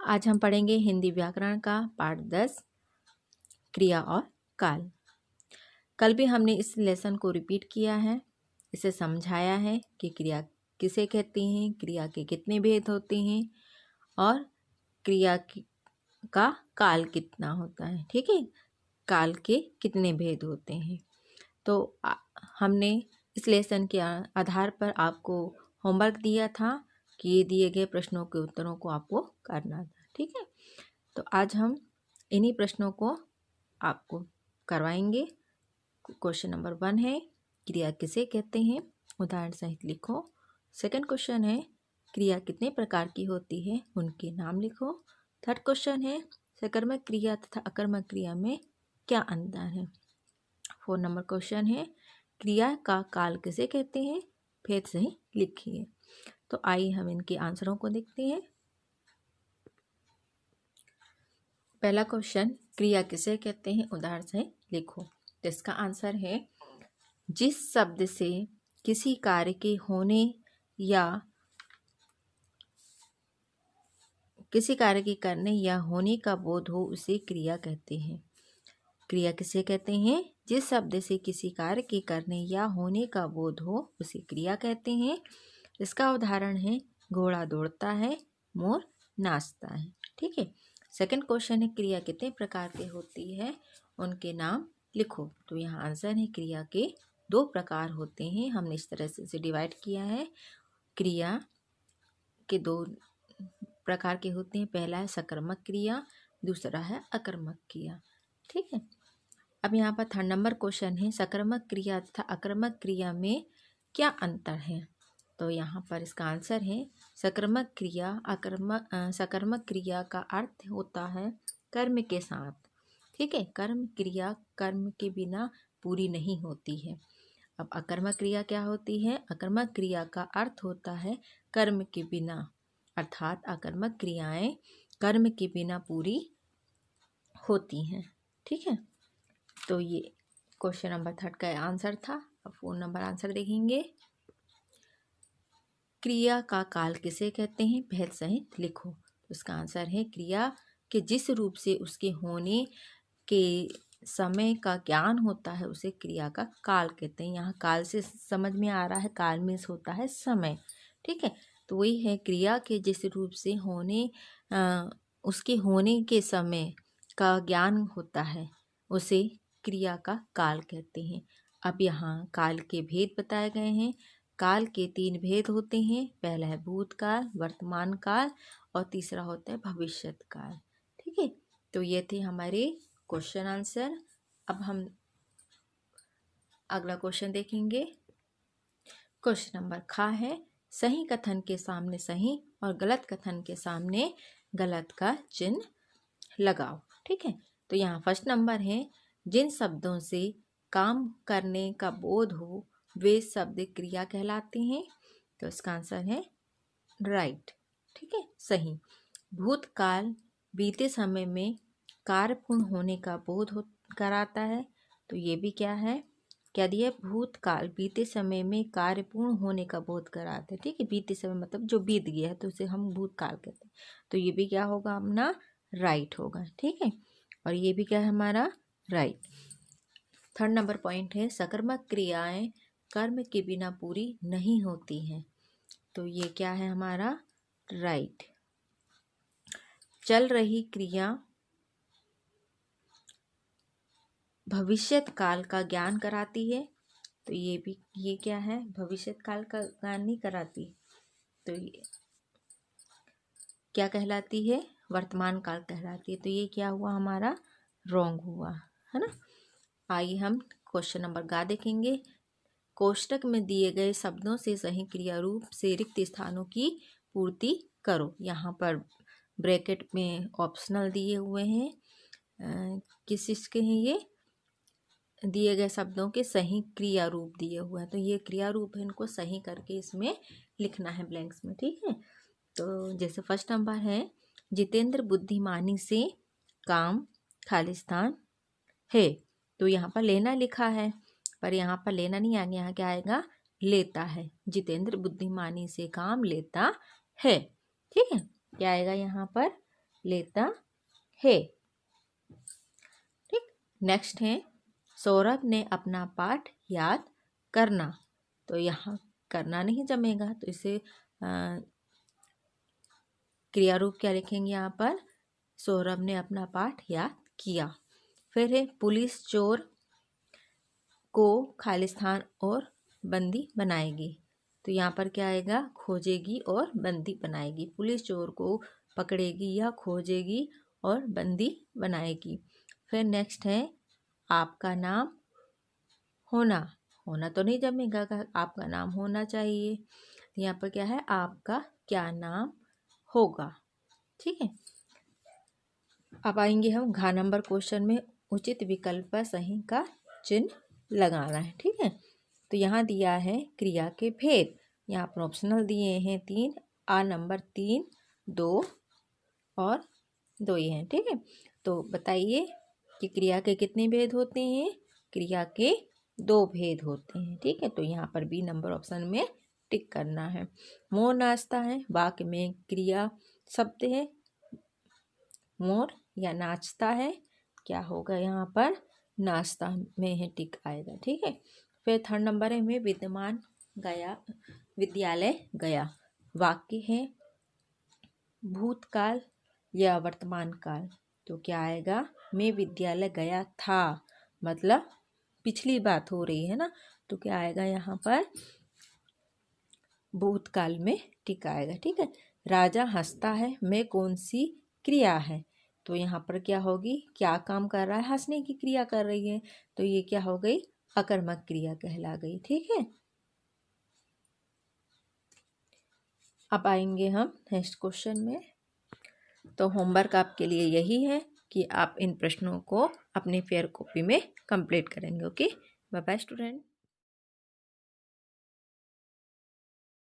आज हम पढ़ेंगे हिंदी व्याकरण का पाठ 10 क्रिया और काल। कल भी हमने इस लेसन को रिपीट किया है, इसे समझाया है कि क्रिया किसे कहती हैं, क्रिया के कितने भेद होते हैं और क्रिया का काल कितना होता है। ठीक है, काल के कितने भेद होते हैं। तो हमने इस लेसन के आधार पर आपको होमवर्क दिया था कि ये दिए गए प्रश्नों के उत्तरों को आपको करना था। ठीक है, तो आज हम इन्हीं प्रश्नों को आपको करवाएंगे। क्वेश्चन नंबर 1 है क्रिया किसे कहते हैं, उदाहरण सहित लिखो। सेकंड क्वेश्चन है क्रिया कितने प्रकार की होती है, उनके नाम लिखो। थर्ड क्वेश्चन है सकर्मक क्रिया तथा अकर्मक क्रिया में क्या अंतर है। 4 नंबर क्वेश्चन है क्रिया का काल किसे कहते हैं, भेद सही लिखिए। तो आइए हम इनके आंसरों को देखते हैं। पहला क्वेश्चन क्रिया किसे कहते हैं, उदाहरण से लिखो। तो इसका आंसर है जिस शब्द से किसी कार्य के होने या किसी कार्य के करने या होने का बोध हो उसे क्रिया कहते हैं। क्रिया किसे कहते हैं, जिस शब्द से किसी कार्य के करने या होने का बोध हो उसे क्रिया कहते हैं। इसका उदाहरण है घोड़ा दौड़ता है, मोर नाचता है। ठीक है, सेकंड क्वेश्चन है क्रिया कितने प्रकार की होती है, उनके नाम लिखो। तो यहाँ आंसर है क्रिया के 2 प्रकार होते हैं। हमने इस तरह से इसे डिवाइड किया है। क्रिया के 2 प्रकार के होते हैं, पहला है सकर्मक क्रिया, दूसरा है अकर्मक क्रिया। ठीक है, अब यहाँ पर 3rd नंबर क्वेश्चन है सकर्मक क्रिया तथा अकर्मक क्रिया में क्या अंतर है। तो यहाँ पर इसका आंसर है सकर्मक क्रिया सकर्मक क्रिया का अर्थ होता है कर्म के साथ। ठीक है, कर्म क्रिया कर्म के बिना पूरी नहीं होती है। अब अकर्मक क्रिया क्या होती है, अकर्मक क्रिया का अर्थ होता है कर्म के बिना, अर्थात अकर्मक क्रियाएं कर्म के बिना पूरी होती हैं। ठीक है, तो ये क्वेश्चन नंबर 3 का आंसर था। अब 4 नंबर आंसर देखेंगे। क्रिया का काल किसे कहते हैं, भेद सहित लिखो। तो इसका आंसर है क्रिया के जिस रूप से उसके होने के समय का ज्ञान होता है उसे क्रिया का काल कहते हैं। यहाँ काल से समझ में आ रहा है, काल मीन्स होता है समय। ठीक है, तो वही है क्रिया के जिस रूप से उसके होने के समय का ज्ञान होता है उसे क्रिया का काल कहते हैं। अब यहाँ काल के भेद बताए गए हैं। काल के 3 भेद होते हैं, पहला है भूतकाल, वर्तमान काल और तीसरा होता है भविष्यत काल। ठीक है, तो ये थे हमारे क्वेश्चन आंसर। अब हम अगला क्वेश्चन देखेंगे। क्वेश्चन नंबर खा है सही कथन के सामने सही और गलत कथन के सामने गलत का चिन्ह लगाओ। ठीक है, तो यहाँ फर्स्ट नंबर है जिन शब्दों से काम करने का बोध हो वे शब्द क्रिया कहलाते हैं। तो इसका आंसर है राइट। ठीक है, सही। भूतकाल बीते समय में कार्य पूर्ण होने का बोध कराता है। तो ये भी क्या है, क्या दिया, भूतकाल बीते समय में कार्य पूर्ण होने का बोध कराता है। ठीक है, बीते समय मतलब जो बीत गया है तो उसे हम भूतकाल कहते हैं। तो ये भी क्या होगा अपना राइट होगा। ठीक है, और ये भी क्या है हमारा राइट। 3rd नंबर पॉइंट है सकर्मक क्रियाएं कर्म के बिना पूरी नहीं होती हैं। तो ये क्या है हमारा राइट। चल रही क्रिया भविष्यत काल का ज्ञान कराती है। तो ये क्या है, भविष्यत काल का ज्ञान नहीं कराती। तो ये क्या कहलाती है, वर्तमान काल कहलाती है। तो ये क्या हुआ हमारा रॉन्ग हुआ, है ना। आइए हम क्वेश्चन नंबर गा देखेंगे। कोष्टक में दिए गए शब्दों से सही क्रिया रूप से रिक्त स्थानों की पूर्ति करो। यहाँ पर ब्रैकेट में ऑप्शनल दिए हुए हैं, किस इसके हैं, ये दिए गए शब्दों के सही क्रिया रूप दिए हुए हैं। तो ये क्रिया रूप है, इनको सही करके इसमें लिखना है ब्लैंक्स में। ठीक है, तो जैसे फर्स्ट नंबर है जितेंद्र बुद्धिमानी से काम खालिस्तान है। तो यहाँ पर लेना लिखा है पर यहाँ पर लेना नहीं आएगा, यहाँ क्या आएगा लेता है। जितेंद्र बुद्धिमानी से काम लेता है। ठीक है, क्या आएगा यहाँ पर लेता है। ठीक, नेक्स्ट है सौरभ ने अपना पाठ याद करना। तो यहाँ करना नहीं जमेगा, तो इसे क्रिया रूप क्या लिखेंगे यहाँ पर, सौरभ ने अपना पाठ याद किया। फिर है पुलिस चोर को खालिस्तान और बंदी बनाएगी। तो यहाँ पर क्या आएगा, खोजेगी और बंदी बनाएगी। पुलिस चोर को पकड़ेगी या खोजेगी और बंदी बनाएगी। फिर नेक्स्ट है आपका नाम होना। होना तो नहीं जमेगा, आपका नाम होना चाहिए। यहाँ पर क्या है, आपका क्या नाम होगा। ठीक है, अब आएंगे हम घ नंबर क्वेश्चन में, उचित विकल्प पर सही का चिन्ह लगाना है। ठीक है, तो यहाँ दिया है क्रिया के भेद, यहाँ पर ऑप्शनल दिए हैं 3, आ नंबर 3, 2 और 2 ही हैं। ठीक है, तो बताइए कि क्रिया के कितने भेद होते हैं। क्रिया के 2 भेद होते हैं। ठीक है, तो यहाँ पर बी नंबर ऑप्शन में टिक करना है। मोर नाचता है, वाक्य में क्रिया शब्द है मोर या नाचता है, क्या होगा यहाँ पर, नाचता में है टिक आएगा। ठीक है, फिर थर्ड नंबर है मैं विद्यमान गया विद्यालय गया। वाक्य है भूतकाल या वर्तमान काल, तो क्या आएगा, मैं विद्यालय गया था, मतलब पिछली बात हो रही है ना, तो क्या आएगा यहाँ पर, भूतकाल में टिक आएगा। ठीक है, राजा हंसता है, मैं कौन सी क्रिया है, तो यहाँ पर क्या होगी, क्या काम कर रहा है, हंसने की क्रिया कर रही है, तो ये क्या हो गई, अकर्मक क्रिया कहला गई। ठीक है, अब आएंगे हम नेक्स्ट क्वेश्चन में। तो होमवर्क आपके लिए यही है कि आप इन प्रश्नों को अपनी फेयर कॉपी में कंप्लीट करेंगे। Okay, bye bye student.